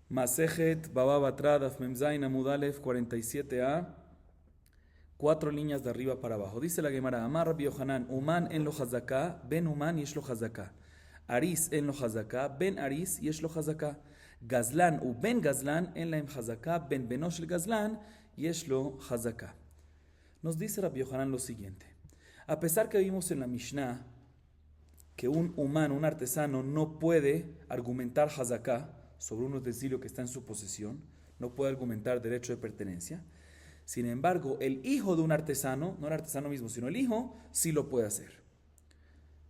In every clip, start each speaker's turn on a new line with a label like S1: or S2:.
S1: Masejet Baba Batra Daf Memzain Amud Alef 47a, 4 líneas de arriba para abajo. Dice la Gemara: Amar Rabbi Yohanan, Uman en lo Hazaká, Ben Uman yesh lo Hazaká. Aris en lo Hazaká, Ben Aris yesh lo Hazaká. Gazlan u Ben Gazlan en la Hazaká, Ben Benosh el Gazlan yesh lo Hazaká. Nos dice Rabbi Yohanan lo siguiente: a pesar que vimos en la Mishnah que un humano, un artesano, no puede argumentar Hazaká sobre un utensilio que está en su posesión, no puede argumentar derecho de pertenencia. Sin embargo, el hijo de un artesano, no el artesano mismo, sino el hijo, sí lo puede hacer.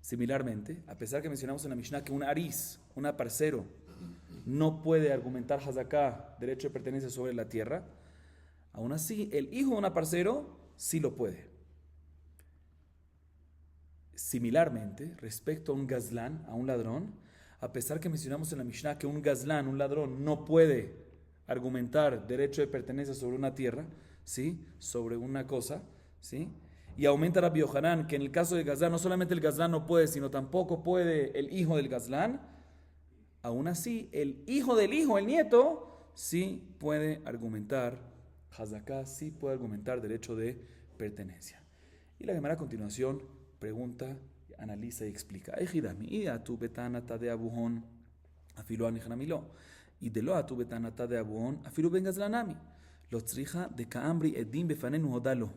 S1: Similarmente, a pesar que mencionamos en la Mishnah que un aris, un aparcero, no puede argumentar Hazaká, derecho de pertenencia sobre la tierra, aún así, el hijo de un aparcero sí lo puede. Similarmente, respecto a un gazlán, a un ladrón, a pesar que mencionamos en la Mishnah que un gazlán, un ladrón, no puede argumentar derecho de pertenencia sobre una tierra, ¿sí? Sobre una cosa, ¿sí? Y aumenta Rabbi Yohanan que en el caso del gazlán, no solamente el gazlán no puede, sino tampoco puede el hijo del gazlán, aún así, el hijo del hijo, el nieto, sí puede argumentar Hazaká, sí puede argumentar derecho de pertenencia. Y la Gemara a continuación pregunta, analiza y explica. Ejidami, y a tu betanata de abuhón, afilo anijnamilo, y de lo a tu betanata de abuhón, afilo bengazlanami. Lo tzriha de kaambri edim befanenu hodalo.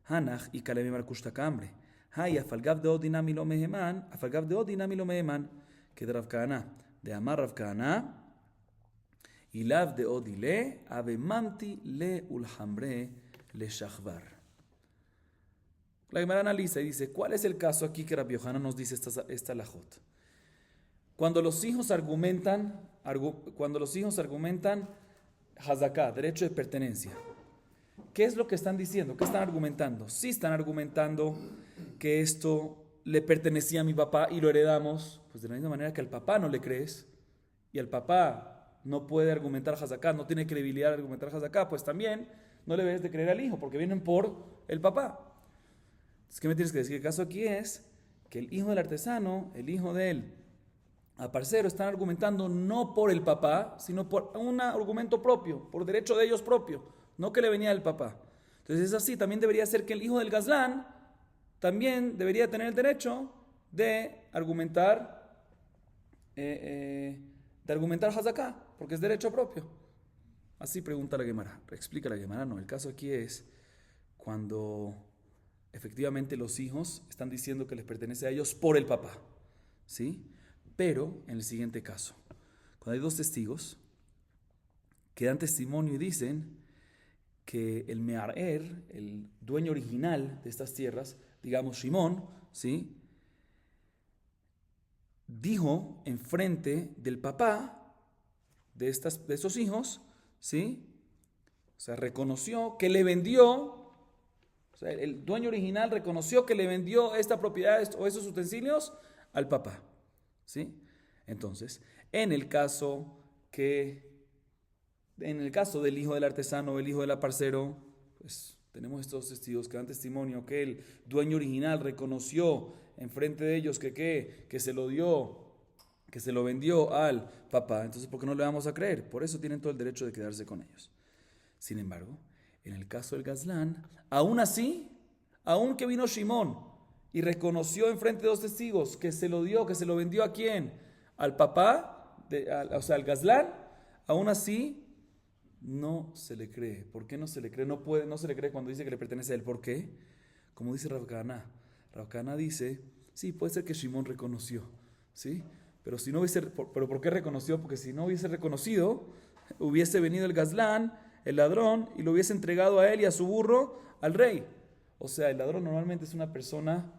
S1: Hanach y kalemi markushta kaambre. Hay afalgav de odinami lo meheman, afalgav de odinami lo meheman. Que de Rav Kahana, de amar Rav Kahana, y lav de odile, ave mamti le ulhambre le shachvar. La Gemara analiza y dice, ¿cuál es el caso aquí que Rabbi Yohanan nos dice esta lajot? Cuando los hijos argumentan Hazaká, derecho de pertenencia, ¿qué es lo que están diciendo? ¿Qué están argumentando? Sí están argumentando que esto le pertenecía a mi papá y lo heredamos, pues de la misma manera que al papá no le crees y al papá no puede argumentar Hazaká, no tiene credibilidad de argumentar Hazaká, pues también no le debes de creer al hijo porque vienen por el papá. Entonces, ¿qué me tienes que decir? El caso aquí es que el hijo del artesano, el hijo del aparcero, están argumentando no por el papá, sino por un argumento propio, por derecho de ellos propio, no que le venía del papá. Entonces es así, también debería ser que el hijo del gazlán también debería tener el derecho de argumentar Hazaká, porque es derecho propio. Así pregunta la Gemara, explica la Gemara. No, el caso aquí es cuando efectivamente los hijos están diciendo que les pertenece a ellos por el papá, ¿sí? Pero en el siguiente caso, cuando hay 2 testigos que dan testimonio y dicen que el me'arer, el dueño original de estas tierras, digamos Shimón, ¿sí?, dijo enfrente del papá de esos hijos, ¿sí?, o sea, reconoció que le vendió. O sea, el dueño original reconoció que le vendió esta propiedad o esos utensilios al papá, ¿sí? Entonces, en el caso del hijo del artesano o el hijo del aparcero, pues tenemos estos testigos que dan testimonio que el dueño original reconoció enfrente de ellos que se lo vendió al papá. Entonces, ¿por qué no le vamos a creer? Por eso tienen todo el derecho de quedarse con ellos. Sin embargo, en el caso del gazlán, aún así, aún que vino Shimón y reconoció enfrente de 2 testigos que se lo vendió ¿a quién? Al papá, o sea, al gazlán, aún así no se le cree. ¿Por qué no se le cree? No se le cree cuando dice que le pertenece a él. ¿Por qué? Como dice Rav Kahana. Rav Kahana dice, sí, puede ser que Shimón reconoció, ¿sí? Pero ¿por qué reconoció? Porque si no hubiese reconocido, hubiese venido el gazlán, el ladrón, y lo hubiese entregado a él y a su burro al rey. O sea, el ladrón normalmente es una persona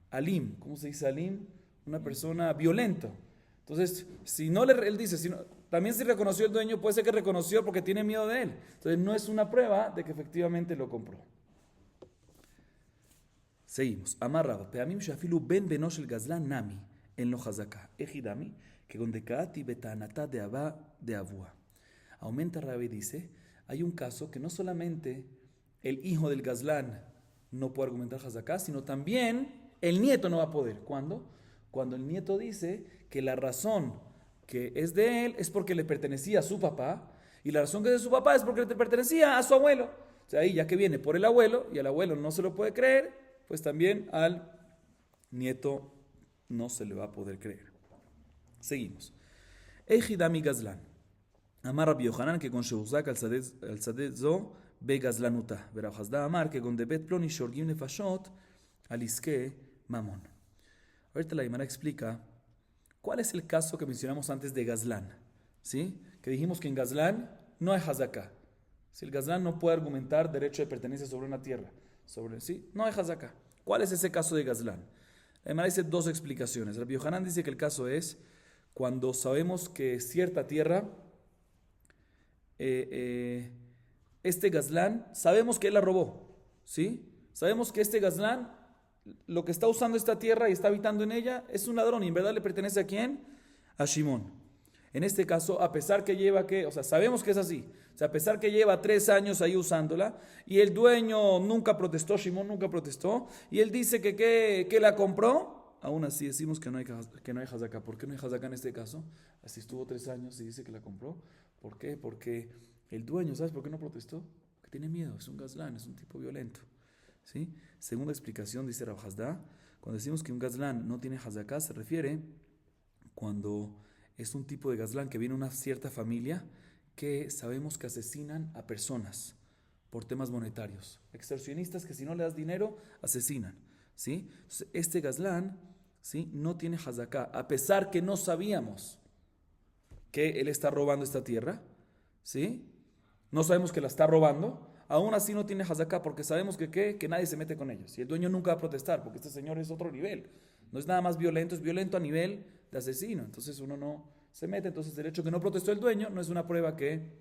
S1: alim. ¿Cómo se dice alim? Una persona violenta. Entonces, él dice, también si reconoció el dueño, puede ser que reconoció porque tiene miedo de él. Entonces, no es una prueba de que efectivamente lo compró. Seguimos. Amarraba. Peamim shafilu ben benosh el gazlan nami en lo hazaká. Ejidami, que gondekaati betanata de abá de abúa. Aumenta Rabbi y dice, hay un caso que no solamente el hijo del gazlán no puede argumentar Hazaká, sino también el nieto no va a poder. ¿Cuándo? Cuando el nieto dice que la razón que es de él es porque le pertenecía a su papá, y la razón que es de su papá es porque le pertenecía a su abuelo. O sea, ahí ya que viene por el abuelo, y el abuelo no se lo puede creer, pues también al nieto no se le va a poder creer. Seguimos. Ejidami Gazlan. Amar Rabbi Yohanan que con Sheuzak al Sadeh Zo be Gazlanuta. Verab Hasda Amar que con Debet Ploni Shorgim Nefashot aliske Mamon. Ahorita la Gemara explica cuál es el caso que mencionamos antes de Gazlan. ¿Sí? Que dijimos que en Gazlan no hay Hazaká. Si el Gazlan no puede argumentar derecho de pertenencia sobre una tierra, ¿sí? No hay Hazaká. ¿Cuál es ese caso de Gazlan? La Gemara dice dos explicaciones. Rabbi Yohanan dice que el caso es cuando sabemos que cierta tierra, este Gazlán, sabemos que él la robó, ¿sí? Sabemos que este Gazlán, lo que está usando esta tierra y está habitando en ella, es un ladrón y en verdad le pertenece ¿a quién? A Shimón. En este caso, a pesar que lleva sabemos que es así, o sea, a pesar que lleva 3 años ahí usándola y el dueño nunca protestó, Shimón nunca protestó, y él dice que la compró, aún así decimos que no hay Hazaká. ¿Por qué no hay Hazaká en este caso? Así estuvo 3 años y dice que la compró. ¿Por qué? Porque el dueño, ¿sabes por qué no protestó? Porque tiene miedo, es un Gazlán, es un tipo violento. ¿Sí? Segunda explicación, dice Rav Hasda, cuando decimos que un Gazlán no tiene Hazaká, se refiere cuando es un tipo de Gazlán que viene de una cierta familia que sabemos que asesinan a personas por temas monetarios. Extorsionistas que si no le das dinero, asesinan. ¿Sí? Entonces, este Gazlán, ¿sí?, no tiene Hazaká, a pesar que no sabíamos que él está robando esta tierra, ¿sí? No sabemos que la está robando, aún así no tiene Hazaká, porque sabemos que nadie se mete con ellos. Y el dueño nunca va a protestar, porque este señor es otro nivel. No es nada más violento, es violento a nivel de asesino. Entonces uno no se mete. Entonces el hecho que no protestó el dueño no es una prueba que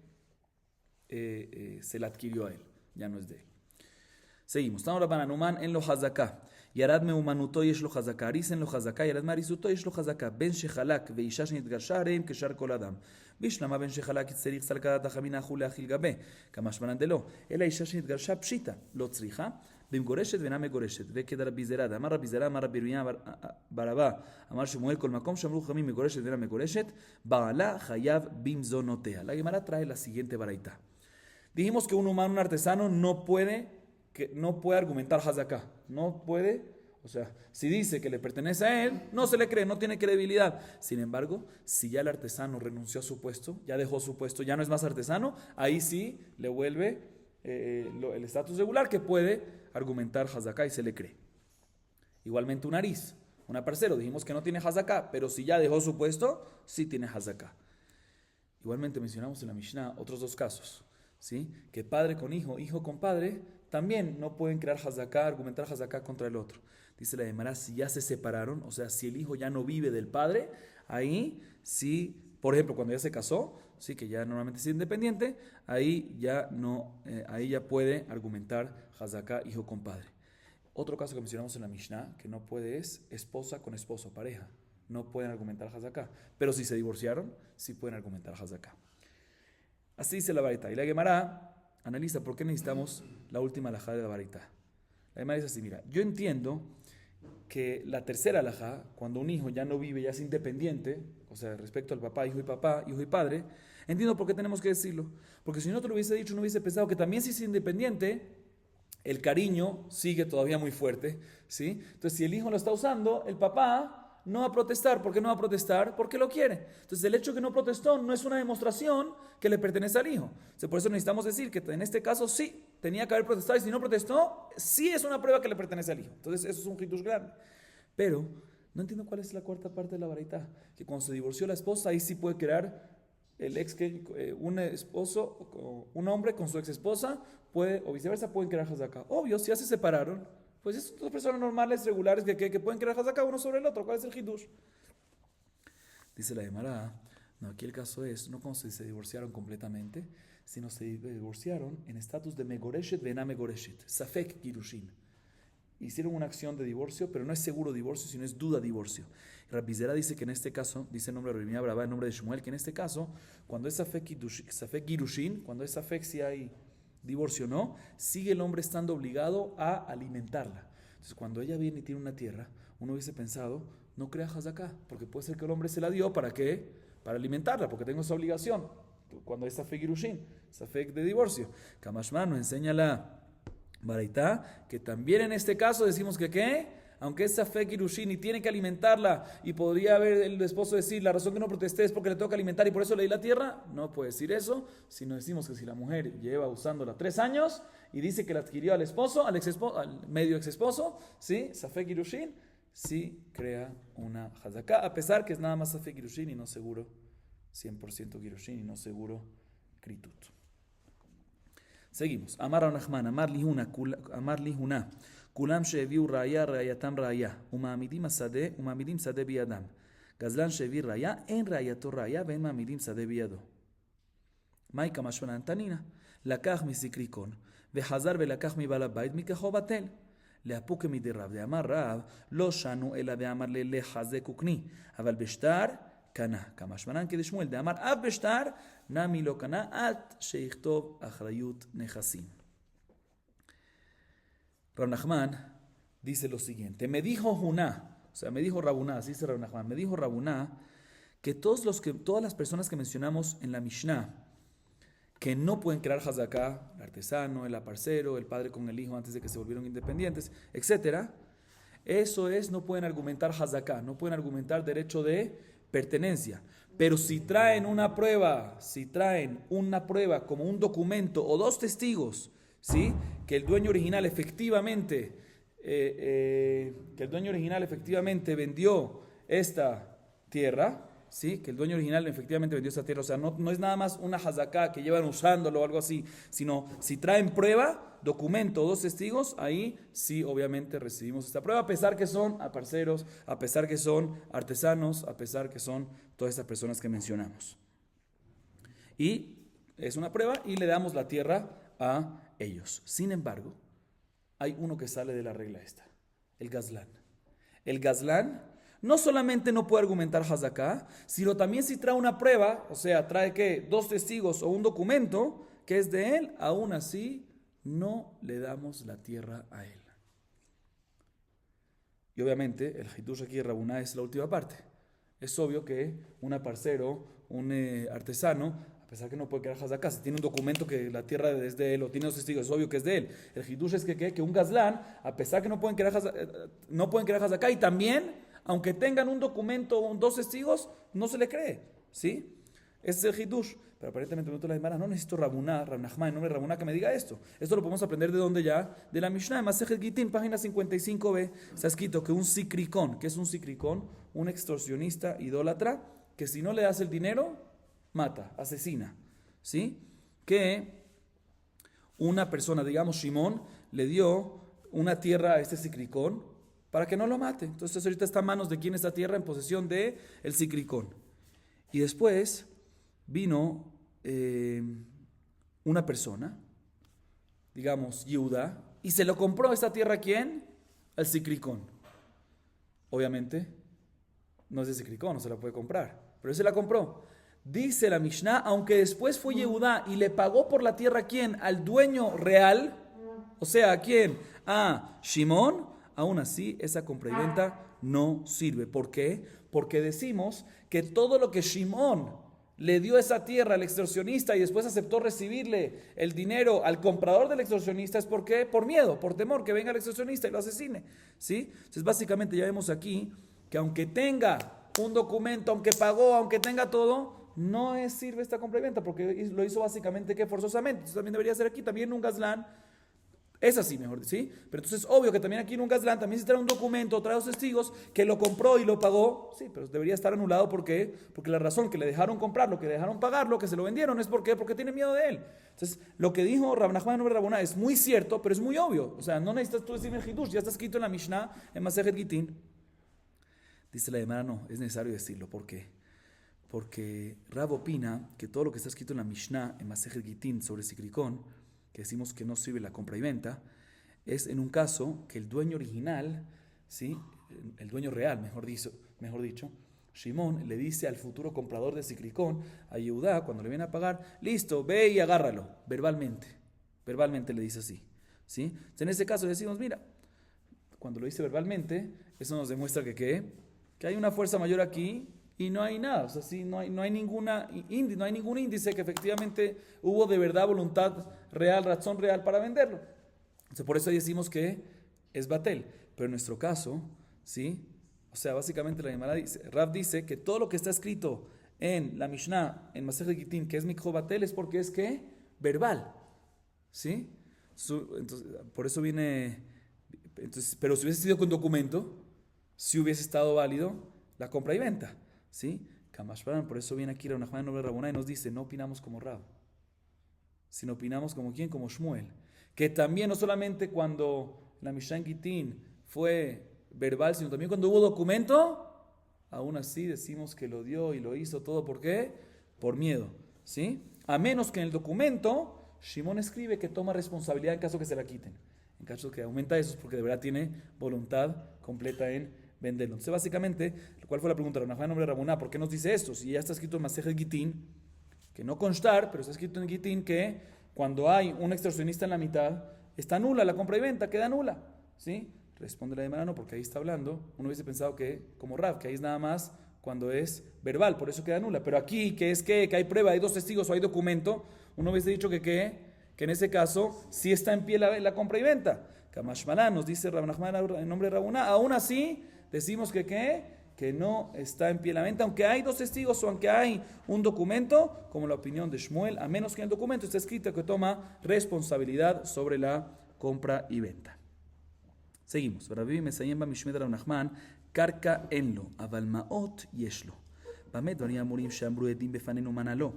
S1: se la adquirió a él, ya no es de él. Seguimos. Estamos ahora Bananuman en lo Hazaká. ירד מאומנותו יש לו חזקה, אריס אין לו חזקה, ירד מאריסותו יש לו חזקה. בן שחלק ואישה שנתגרשה הרי הם כשאר כל אדם. בשלמה בן שחלק צריך סלקת החמין אחו להכיל גבה, כמשמען דלא. אלא אישה שנתגרשה פשיטה, לא צריכה, במגורשת ואינה מגורשת. וכד רבי זרע, אמר רבי זרע, אמר רבי ירמיה בר אבא, אמר שמואל כל מקום שאמרו חכמים מגורשת ואינה מגורשת, בעלה חייב במזונותיה. La Gemara trae la siguiente baraita. Dijimos que un humano, un artesano, no puede argumentar Hazaká, no puede, o sea, si dice que le pertenece a él, no se le cree, no tiene credibilidad. Sin embargo, si ya el artesano renunció a su puesto, ya dejó su puesto, ya no es más artesano, ahí sí le vuelve el estatus regular que puede argumentar Hazaká y se le cree. Igualmente un aris, un parcero, dijimos que no tiene Hazaká, pero si ya dejó su puesto, sí tiene Hazaká. Igualmente mencionamos en la Mishnah otros 2 casos, ¿sí? Que padre con hijo, hijo con padre, también no pueden crear Hazaká, argumentar Hazaká contra el otro. Dice la Gemara, si ya se separaron, o sea, si el hijo ya no vive del padre, ahí sí, por ejemplo, cuando ya se casó, sí, que ya normalmente es independiente, ahí ya puede argumentar Hazaká, hijo con padre. Otro caso que mencionamos en la Mishnah, que no puede, es esposa con esposo, pareja. No pueden argumentar Hazaká. Pero si se divorciaron, sí pueden argumentar Hazaká. Así dice la Baraita. Y la Gemara analiza por qué necesitamos la última alajá de la Baraita. La Gemara dice así, mira, yo entiendo que la tercera alajá, cuando un hijo ya no vive, ya es independiente, o sea, respecto al papá, hijo y padre, entiendo por qué tenemos que decirlo. Porque si no te lo hubiese dicho, no hubiese pensado que también si es independiente, el cariño sigue todavía muy fuerte, ¿sí? Entonces, si el hijo lo está usando, el papá no va a protestar. ¿Por qué no va a protestar? Porque lo quiere. Entonces, el hecho que no protestó no es una demostración que le pertenece al hijo. O sea, por eso necesitamos decir que en este caso sí, tenía que haber protestado, y si no protestó, sí es una prueba que le pertenece al hijo. Entonces, eso es un hitush grande. Pero, no entiendo cuál es la cuarta parte de la baraita, que cuando se divorció la esposa, ahí sí puede crear un hombre con su ex esposa, o viceversa, pueden crear Hazaká. Obvio, si ya se separaron, pues son 2 personas normales, regulares, que pueden crear Hazaká uno sobre el otro. ¿Cuál es el hidush? Dice la Gemara, no, aquí el caso es, no como si se divorciaron completamente, sino se divorciaron en estatus de Megoreshet vená Megoreshet, Safek Girushin. Hicieron una acción de divorcio, pero no es seguro divorcio, sino es duda divorcio. Rabbi Zera dice que en este caso, dice el nombre de Rabbi Brava, el nombre de Shmuel, que en este caso, cuando es Safek Girushin, cuando es Safek si hay divorcio o no, sigue el hombre estando obligado a alimentarla. Entonces, cuando ella viene y tiene una tierra, uno hubiese pensado, no crea Hazaká, porque puede ser que el hombre se la dio, ¿para qué? para alimentarla, porque tengo esa obligación. Cuando hay Safek Girushin, Safek de divorcio. Kamashman nos enseña la Baraitá que también en este caso decimos que ¿qué? Aunque es Safek Girushin y tiene que alimentarla, y podría haber el esposo decir, la razón que no protesté es porque le tengo que alimentar y por eso le di la tierra, no puede decir eso, sino decimos que si la mujer lleva usándola 3 años y dice que la adquirió al esposo, al medio ex esposo, ¿sí? Safek Girushin, sí crea una Hazaká, a pesar que es nada más Safek Girushin y no seguro 100% Girushin y no seguro Kritut. Seguimos. Amar a Nachman, Amar Lihuna, Kulam sheviu raya, rayatam raya, umamidim sade biadam. Gazlan shevi raya, en rayato raya, ven mamidim sade biado. Maika mashvanan tanina, lakach misikrikon, vehazar velakach mi balabait mikajo batel. להפוק מדי רב, דאמר רב, לא שנו אלא דאמר לחזק וקני, אבל בשטר קנה, כמה שמנן כדי שמואל, דאמר אף בשטר, נמי לא קנה, עד שיכתוב אחריות נכסים. Rab Nachman dice lo siguiente, me dijo Juná, o sea, me dijo Rabuná, así dice Rab Nachman, me dijo Rabuná, que todas las personas que mencionamos en la Mishnah, que no pueden crear Hazaká, el artesano, el aparcero, el padre con el hijo antes de que se volvieron independientes, etc. Eso es, no pueden argumentar Hazaká, no pueden argumentar derecho de pertenencia. Pero si traen una prueba como un documento o 2 testigos, ¿sí? Que el dueño original efectivamente vendió esta tierra, ¿sí? Que el dueño original efectivamente vendió esa tierra, o sea, no es nada más una hazaká que llevan usándolo o algo así, sino si traen prueba, documento, 2 testigos, ahí sí obviamente recibimos esta prueba, a pesar que son aparceros, a pesar que son artesanos, a pesar que son todas estas personas que mencionamos. Y es una prueba y le damos la tierra a ellos. Sin embargo, hay uno que sale de la regla esta, el gazlán. El gazlán no solamente no puede argumentar Hazaká, sino también si trae una prueba, o sea, trae ¿qué? 2 testigos o un documento que es de él, aún así no le damos la tierra a él. Y obviamente el Hidush aquí de Rabuná es la última parte. Es obvio que un aparcero, un artesano, a pesar que no puede crear Hazaká, si tiene un documento que la tierra es de él o tiene 2 testigos, es obvio que es de él. El Hidush es que un gazlán, a pesar que no pueden crear Hazaká y también aunque tengan un documento o 2 testigos, no se le cree, ¿sí? Ese es el Hidush. Pero aparentemente la Gemara, no necesito Rabuná, Rab Nachman, en nombre de Rabuná que me diga esto. Esto lo podemos aprender de dónde ya, de la Mishnah, en Masejet Gitin, página 55b, está escrito que un sikrikón, ¿qué es un sikrikón? Un extorsionista idólatra, que si no le das el dinero, mata, asesina, ¿sí? Que una persona, digamos Shimón, le dio una tierra a este sikrikón, para que no lo mate. Entonces ahorita está en manos de quién esta tierra, en posesión de el sikrikón. Y después vino una persona, digamos Yehuda, y se lo compró esta tierra ¿a quién? Al sikrikón. Obviamente no es de sikrikón, no se la puede comprar, pero él se la compró. Dice la Mishnah, aunque después fue Yehuda y le pagó por la tierra ¿a quién? Al dueño real, o sea, ¿a quién? A Shimón. Aún así, esa compra y venta no sirve. ¿Por qué? Porque decimos que todo lo que Shimón le dio esa tierra al extorsionista y después aceptó recibirle el dinero al comprador del extorsionista, ¿es por qué? Por miedo, por temor que venga el extorsionista y lo asesine, ¿sí? Entonces, básicamente ya vemos aquí que aunque tenga un documento, aunque pagó, aunque tenga todo, no sirve esta compra y venta porque lo hizo básicamente que forzosamente. Entonces, también debería ser aquí, también un gazlán. Es así mejor, ¿sí? Pero entonces es obvio que también aquí en un gazlán también se trae un documento, trae 2 testigos que lo compró y lo pagó, sí, pero debería estar anulado. ¿Por qué? Porque la razón que le dejaron comprarlo, que le dejaron pagarlo, que se lo vendieron, es porque tiene miedo de él. Entonces, lo que dijo Rab Nachman en nombre de Rabuná es muy cierto, pero es muy obvio. O sea, no necesitas tú decirme el Hidush, ya está escrito en la Mishnah, en Masejet Gitin. Dice la Gemara, no, es necesario decirlo. ¿Por qué? Porque Rab opina que todo lo que está escrito en la Mishnah, en Masejet Gitin, sobre sikrikón, que decimos que no sirve la compra y venta, es en un caso que el dueño original, ¿sí? El dueño real, mejor dicho, Shimón le dice al futuro comprador de sikrikón, a Yehuda, cuando le viene a pagar, listo, ve y agárralo, verbalmente le dice así, ¿sí? Entonces, en este caso decimos, mira, cuando lo dice verbalmente, eso nos demuestra que hay una fuerza mayor aquí y no hay nada, o sea, sí, no hay ningún índice que efectivamente hubo de verdad voluntad real, razón real para venderlo. Entonces, por eso ahí decimos que es batel. Pero en nuestro caso, ¿sí? O sea, básicamente la Gemara dice, Rav dice que todo lo que está escrito en la Mishnah, en Masechet Gitin, que es mikjo batel, es porque es que verbal, ¿sí? Entonces, por eso viene, entonces, pero si hubiese sido con documento, si hubiese estado válido la compra y venta, ¿sí? Kamashparan, por eso viene aquí Rav Nachman en nombre de Rabuná y nos dice, no opinamos como Rav, sino opinamos como quién, como Shmuel, que también no solamente cuando la Mishnah en Gitin fue verbal, sino también cuando hubo documento, aún así decimos que lo dio y lo hizo todo, ¿por qué? Por miedo, ¿sí? A menos que en el documento Shimon escribe que toma responsabilidad en caso que se la quiten. En caso que aumenta eso es porque de verdad tiene voluntad completa en venderlo. Entonces básicamente, ¿cuál fue la pregunta? En nombre de Rabuná, ¿por qué nos dice esto? Si ya está escrito en Masechet Gitin, que no constar, pero está escrito en Gitin que cuando hay un extorsionista en la mitad, está nula la compra y venta, queda nula, ¿sí? Responde la Gemara, no, porque ahí está hablando. Uno hubiese pensado que, como Rav, que ahí es nada más cuando es verbal, por eso queda nula. Pero aquí, que es que hay prueba, hay dos testigos o hay documento, uno hubiese dicho que en ese caso sí está en pie la compra y venta. Kamashmalan nos dice Rav Nachman en nombre de Rabuná, aún así decimos que no está en pie la venta, aunque hay dos testigos o aunque hay un documento, como la opinión de Shmuel, a menos que en el documento esté escrito que toma responsabilidad sobre la compra y venta. Seguimos. Rabbi מסיים במשמד רב נחמן, קרקע אין לו, אבל מעות יש לו. במה דברים אמורים שאמרו עדים בפנינו מנה לו,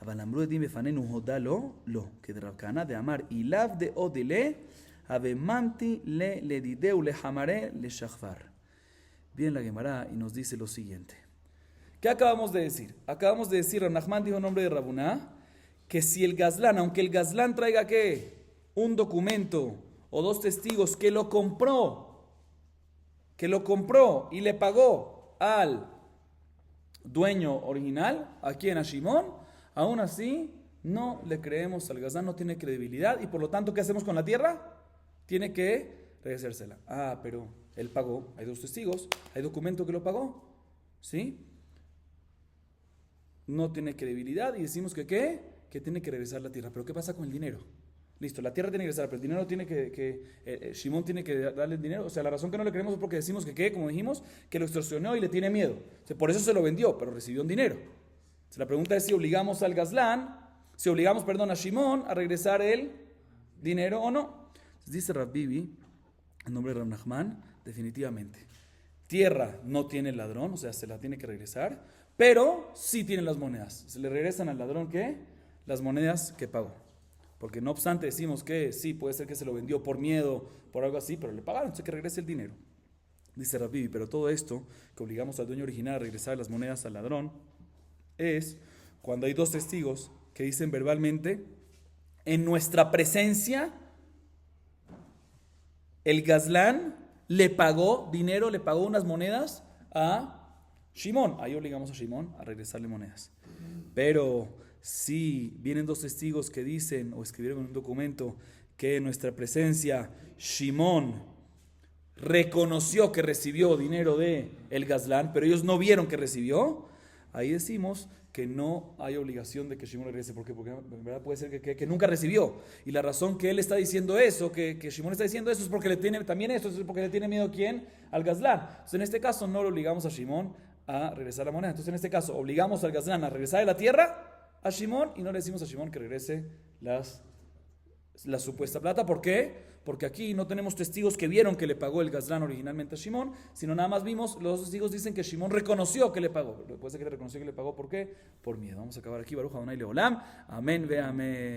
S1: אבל אמרו עדים בפנינו הודה לו, לא. כדרב כהנא דאמר אילאו דעוד אלה, הבמנתי לדידהו לחמרה לשחבר. Viene la Gemara y nos dice lo siguiente. ¿Qué acabamos de decir? Acabamos de decir, Rav Nachman dijo en nombre de Rabuná, que si el gazlán, aunque el gazlán traiga ¿qué? Un documento o dos testigos que lo compró y le pagó al dueño original, aquí en Shimon, aún así no le creemos al gazlán, no tiene credibilidad y por lo tanto, ¿qué hacemos con la tierra? Tiene que regresársela. Ah, pero él pagó, hay dos testigos, hay documento que lo pagó, ¿sí? No tiene credibilidad y decimos que ¿qué? Que tiene que regresar la tierra. Pero ¿qué pasa con el dinero? Listo, la tierra tiene que regresar, pero el dinero tiene Shimon tiene que darle el dinero. O sea, la razón que no le creemos es porque decimos que ¿qué? Como dijimos, que lo extorsionó y le tiene miedo. O sea, por eso se lo vendió, pero recibió un dinero. O sea, la pregunta es si obligamos al gazlán, a Shimon a regresar el dinero o no. Entonces, dice Rav Bibi, en nombre de Rav Nachman, definitivamente. Tierra no tiene el ladrón, o sea, se la tiene que regresar, pero sí tiene las monedas. Se le regresan al ladrón, ¿qué? Las monedas que pagó. Porque no obstante decimos que sí, puede ser que se lo vendió por miedo, por algo así, pero le pagaron, entonces que regrese el dinero. Dice Rav Bibi, pero todo esto, que obligamos al dueño original a regresar las monedas al ladrón, es cuando hay dos testigos que dicen verbalmente, en nuestra presencia, el gazlán le pagó dinero, le pagó unas monedas a Shimon. Ahí obligamos a Shimon a regresarle monedas. Pero si vienen dos testigos que dicen o escribieron en un documento que en nuestra presencia Shimon reconoció que recibió dinero de el gazlán, pero ellos no vieron que recibió, ahí decimos que no hay obligación de que Shimon regrese. ¿Por qué? Porque en verdad puede ser que nunca recibió. Y la razón que él está diciendo eso, que Shimon está diciendo eso, es porque le tiene también eso, es porque le tiene miedo ¿quién? Al gazlán. Entonces en este caso no lo obligamos a Shimon a regresar la moneda. Entonces en este caso obligamos al gazlán a regresar de la tierra a Shimon y no le decimos a Shimon que regrese la supuesta plata. ¿Por qué? Porque aquí no tenemos testigos que vieron que le pagó el gazlán originalmente a Shimon, sino nada más vimos, los testigos dicen que Shimon reconoció que le pagó. Puede ser que le reconoció que le pagó, ¿por qué? Por miedo. Vamos a acabar aquí. Baruch Adonai Leolam. Amén ve amén.